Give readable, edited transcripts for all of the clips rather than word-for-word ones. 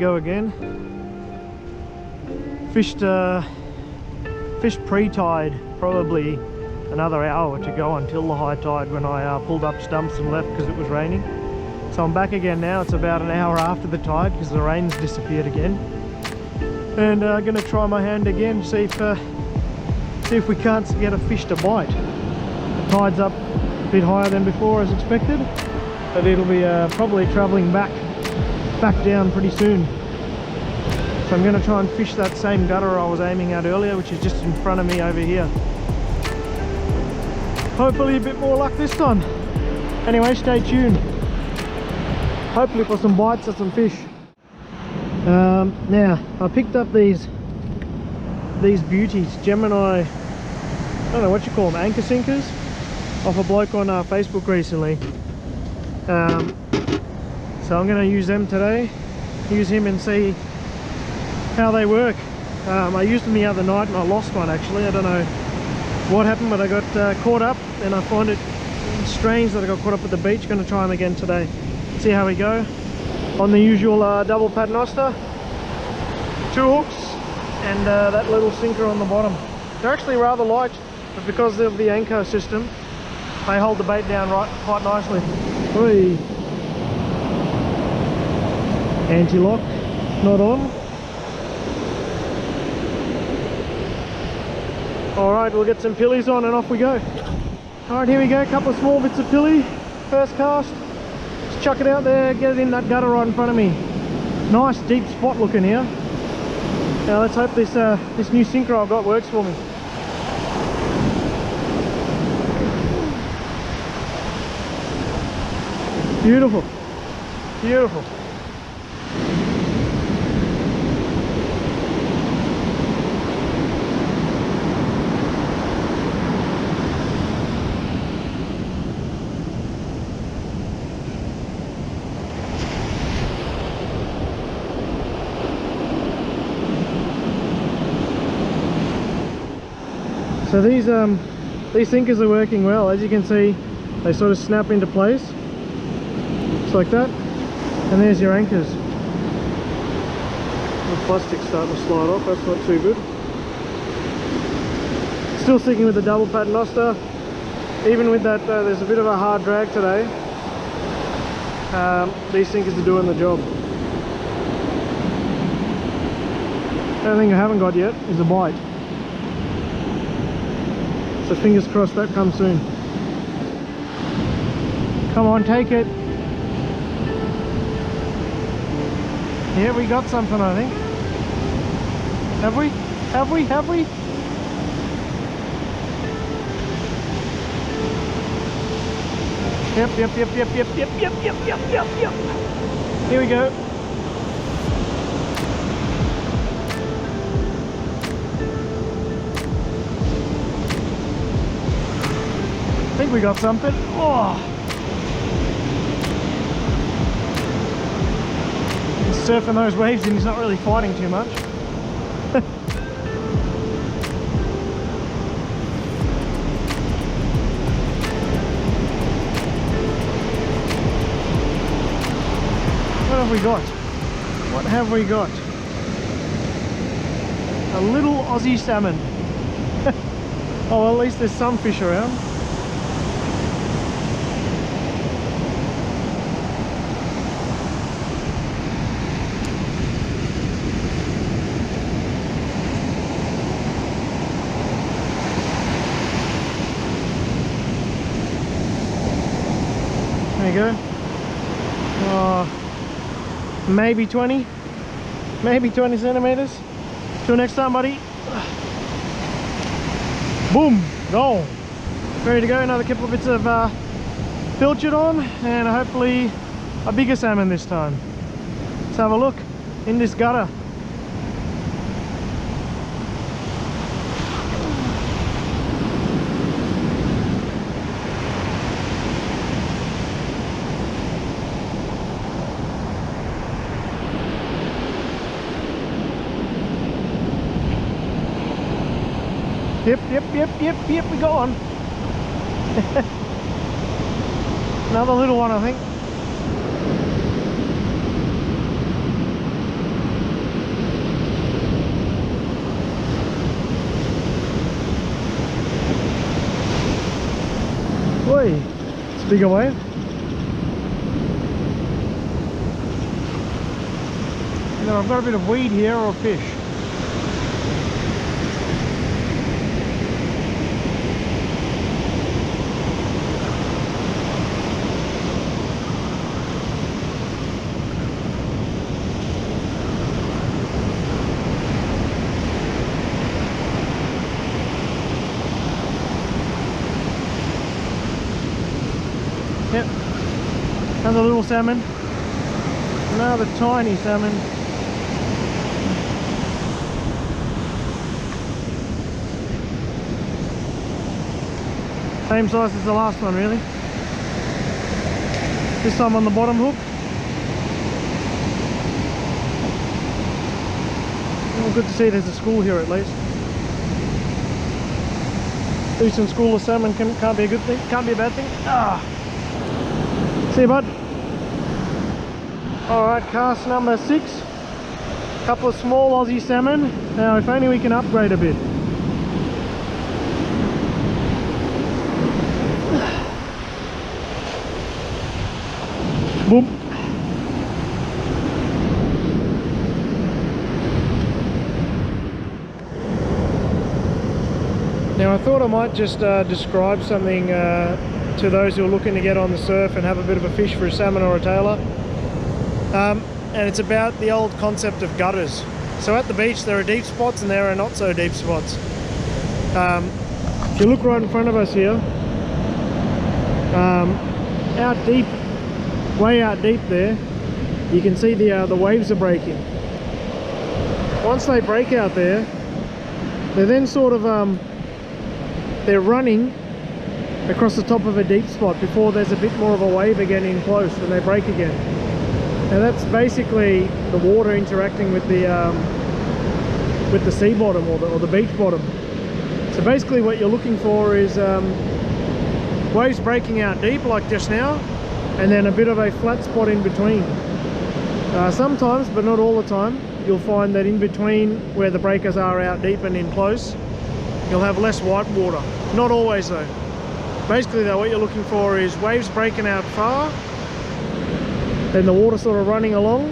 go again. Fished pre-tide, probably another hour to go until the high tide when I pulled up stumps and left because it was raining. So I'm back again now. It's about an hour after the tide because the rain's disappeared again. And I'm going to try my hand again, see if we can't get a fish to bite. The tide's up a bit higher than before as expected, but it'll be probably travelling back down pretty soon. So I'm going to try and fish that same gutter I was aiming at earlier, which is just in front of me over here. Hopefully a bit more luck this time. Anyway, stay tuned. Hopefully for some bites of some fish. Now I picked up these beauties, Gemini, I don't know what you call them, anchor sinkers, off a bloke on Facebook recently. So I'm going to use them today, use him and see how they work. I used them the other night and I lost one actually. I don't know what happened, but I got caught up, and I find it strange that I got caught up at the beach. Going to try them again today, see how we go. On the usual double Paternoster, 2 hooks and that little sinker on the bottom. They're actually rather light, but because of the anchor system they hold the bait down quite nicely. Oi. Anti-lock not on. Alright, we'll get some pillies on and off we go. Alright, here we go, a couple of small bits of pilly. First cast. Just chuck it out there, get it in that gutter right in front of me. Nice deep spot looking here. Now let's hope this new sinker I've got works for me. Beautiful, beautiful. So these sinkers are working well. As you can see, they sort of snap into place, just like that. And there's your anchors. The plastic's starting to slide off, that's not too good. Still sticking with the double Paternoster. Even with that though, there's a bit of a hard drag today. These sinkers are doing the job. The only thing I haven't got yet is a bite. So fingers crossed that comes soon. Come on, take it. Yeah, we got something, I think. Have we? Have we? Have we? Yep. Here we go. I think we got something. Oh, he's surfing those waves and he's not really fighting too much. What have we got? What have we got? A little Aussie salmon. Oh, well, at least there's some fish around. There you go. Oh, maybe 20 centimeters. Till next time, buddy. Boom, gone. Ready to go. Another couple of bits of pilchard on, and hopefully a bigger salmon this time. Let's have a look in this gutter. Yep, we got one. Another little one, I think. Oi, it's a bigger wave. Now I've got a bit of weed here or a fish. Yep, another little salmon, another tiny salmon. Same size as the last one really. This time on the bottom hook. Well, good to see there's a school here at least. Decent school of salmon can't be a good thing, can't be a bad thing. Ah. See you, bud. Alright, cast number 6. Couple of small Aussie salmon. Now if only we can upgrade a bit. Boom. Now I thought I might just describe something to those who are looking to get on the surf and have a bit of a fish for a salmon or a tailor. And it's about the old concept of gutters. So at the beach there are deep spots and there are not so deep spots. If you look right in front of us here, out deep, way out deep there, you can see the waves are breaking. Once they break out there, they're then sort of they're running across the top of a deep spot before there's a bit more of a wave again in close and they break again. And that's basically the water interacting with the sea bottom or the beach bottom. So basically what you're looking for is waves breaking out deep like just now, and then a bit of a flat spot in between. Sometimes, but not all the time, you'll find that in between where the breakers are out deep and in close, you'll have less white water. Not always though. Basically though, what you're looking for is waves breaking out far, then the water sort of running along,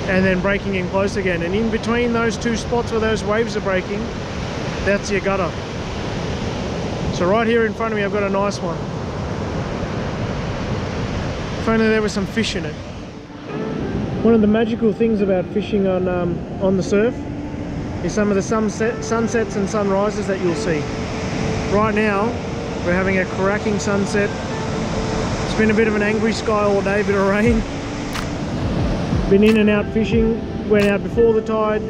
and then breaking in close again. And in between those two spots where those waves are breaking, that's your gutter. So right here in front of me I've got a nice one. If only there was some fish in it. One of the magical things about fishing on the surf is some of the sunsets and sunrises that you'll see. Right now we're having a cracking sunset. It's been a bit of an angry sky all day, bit of rain. Been in and out fishing, went out before the tide,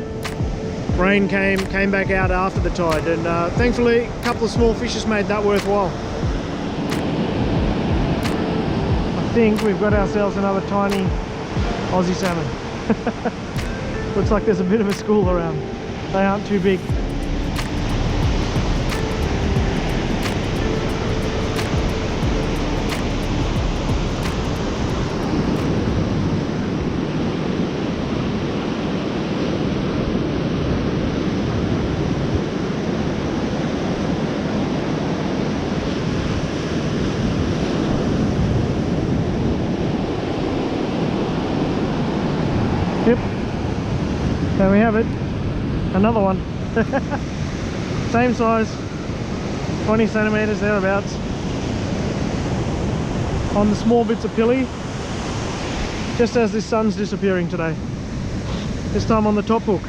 rain came back out after the tide, and thankfully a couple of small fishes made that worthwhile. I think we've got ourselves another tiny Aussie salmon. Looks like there's a bit of a school around. They aren't too big. Yep, there we have it, another one. Same size, 20 centimeters thereabouts, on the small bits of pilly, just as this sun's disappearing today, this time on the top hook.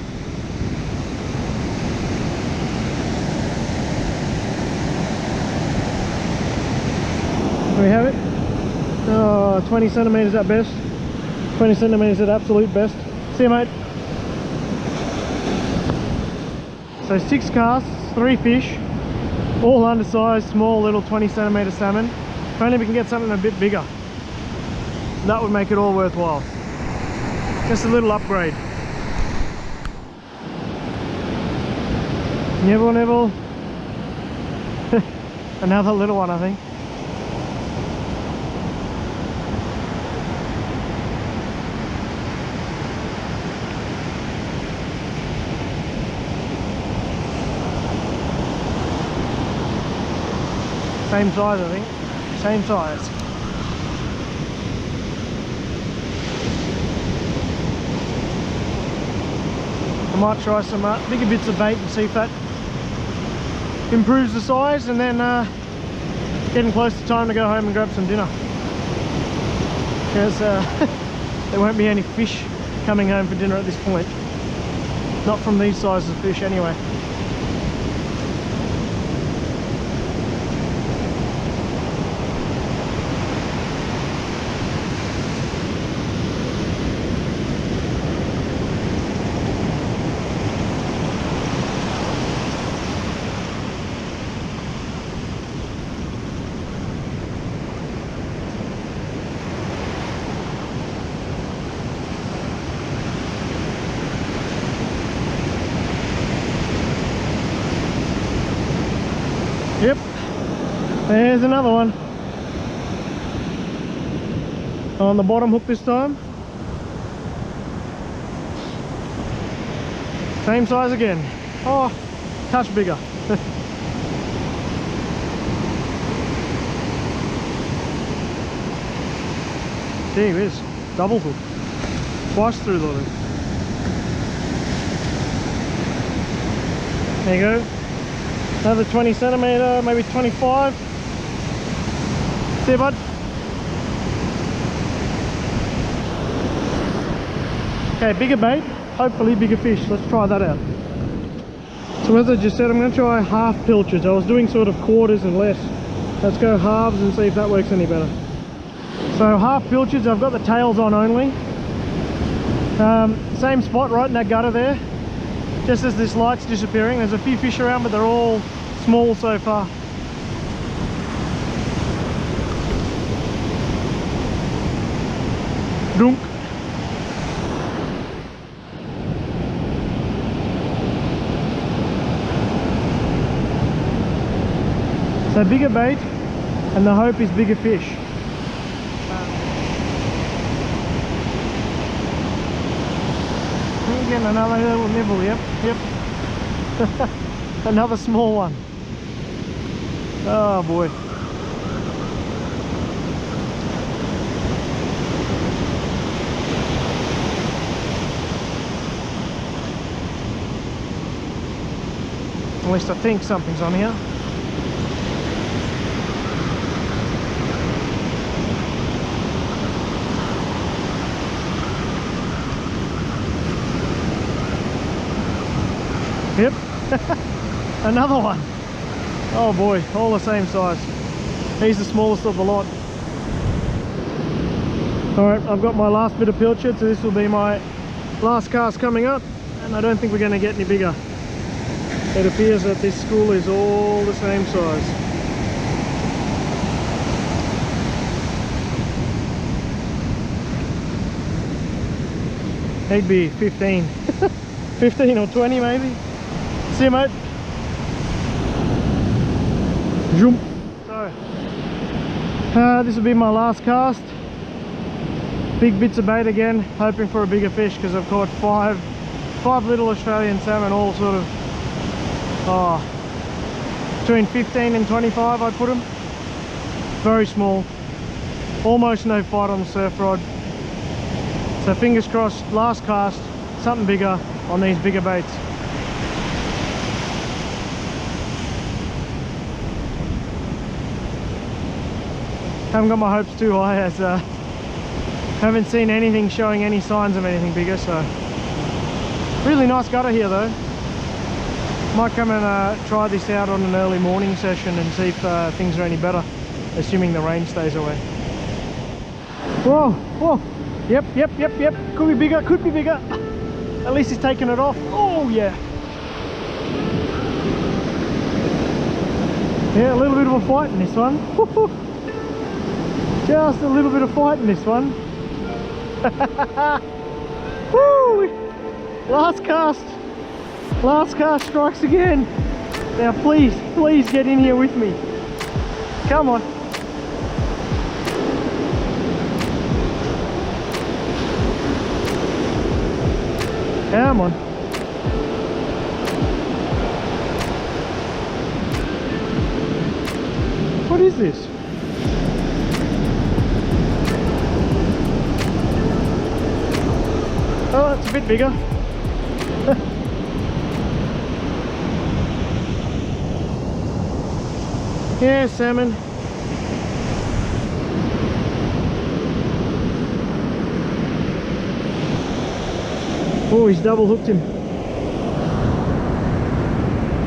There we have it. Oh, 20 centimeters at best, 20 centimeters at absolute best. See you, mate. So 6 casts, 3 fish, all undersized, small little 20 centimeter salmon. If only we can get something a bit bigger, that would make it all worthwhile. Just a little upgrade. Nibble, nibble. Another little one, I think. Same size, I think. Same size. I might try some bigger bits of bait and see if that improves the size, and then getting close to time to go home and grab some dinner. Because there won't be any fish coming home for dinner at this point. Not from these sizes of fish anyway. Yep, there's another one. On the bottom hook this time. Same size again. Oh, touch bigger. Gee whiz, double hook. Twice through the loop. There you go. Another 20 centimetre, maybe 25. See you, bud. Okay, bigger bait, hopefully bigger fish. Let's try that out. So as I just said, I'm going to try half pilchards. I was doing sort of quarters and less. Let's go halves and see if that works any better. So half pilchards, I've got the tails on only. Same spot right in that gutter there. Just as this light's disappearing, there's a few fish around, but they're all small so far. Dunk. So bigger bait, and the hope is bigger fish. Getting another little nibble, yep. Another small one. Oh boy. At least I think something's on here. Yep, another one. Oh boy, all the same size. He's the smallest of the lot. Alright, I've got my last bit of pilchard, so this will be my last cast coming up, and I don't think we're going to get any bigger. It appears that this school is all the same size. He'd be 15. 15 or 20 maybe. See you, mate. Jump. So, this will be my last cast. Big bits of bait again, hoping for a bigger fish, because I've caught five little Australian salmon, all sort of between 15 and 25 I put them. Very small, almost no fight on the surf rod. So fingers crossed, last cast, something bigger on these bigger baits. Haven't got my hopes too high, as haven't seen anything showing any signs of anything bigger. So really nice gutter here though. Might come and try this out on an early morning session and see if things are any better, assuming the rain stays away. Whoa, whoa, yep, could be bigger, could be bigger. At least he's taking it off. Oh yeah. Yeah, a little bit of a fight in this one. Just a little bit of fight in this one. Woo! Last cast strikes again. Now please get in here with me. Come on. Come on. What is this? Oh, it's a bit bigger. Yeah, salmon. Oh, he's double hooked him.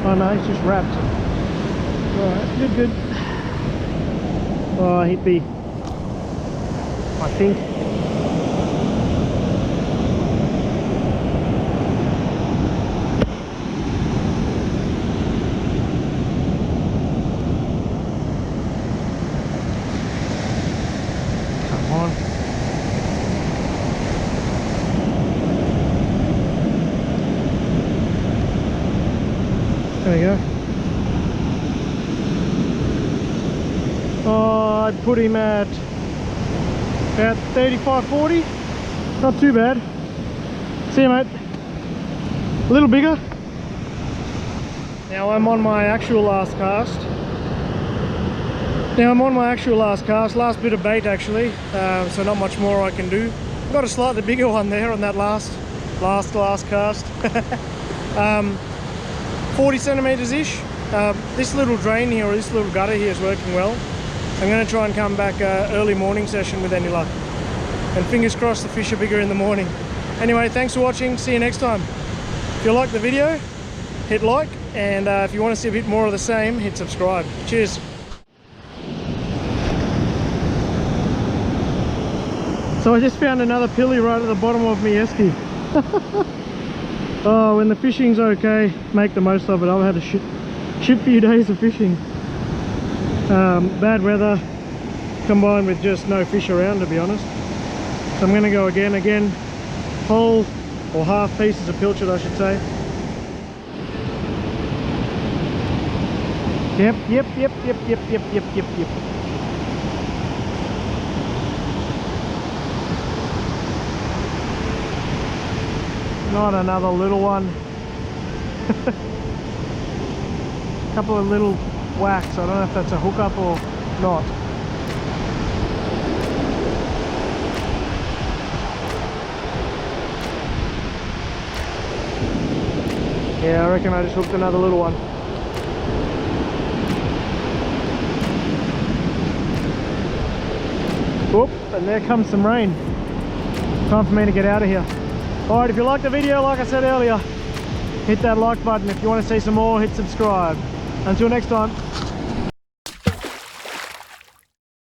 Oh no, he's just wrapped. Alright, good, good. Oh, he'd be, I think. Come on. There we go. Oh, I'd put him at about 35, 40. Not too bad. See you, mate. A little bigger. Now I'm on my actual last cast. Last bit of bait actually. So not much more I can do. Got a slightly bigger one there on that last cast. 40 centimeters ish. This little drain here, or this little gutter here, is working well. I'm going to try and come back early morning session with any luck. And fingers crossed the fish are bigger in the morning. Anyway, thanks for watching. See you next time. If you like the video, hit like. And if you want to see a bit more of the same, hit subscribe. Cheers. So I just found another pilly right at the bottom of my esky. Oh, when the fishing's okay, make the most of it. I've had a shit few days of fishing. Bad weather combined with just no fish around, to be honest. So I'm going to go again, whole or half pieces of pilchard, I should say. Yep. Not another little one. Couple of little whacks. I don't know if that's a hookup or not. Yeah, I reckon I just hooked another little one. Whoop, and there comes some rain. Time for me to get out of here. Alright, if you liked the video, like I said earlier, hit that like button. If you want to see some more, hit subscribe. Until next time.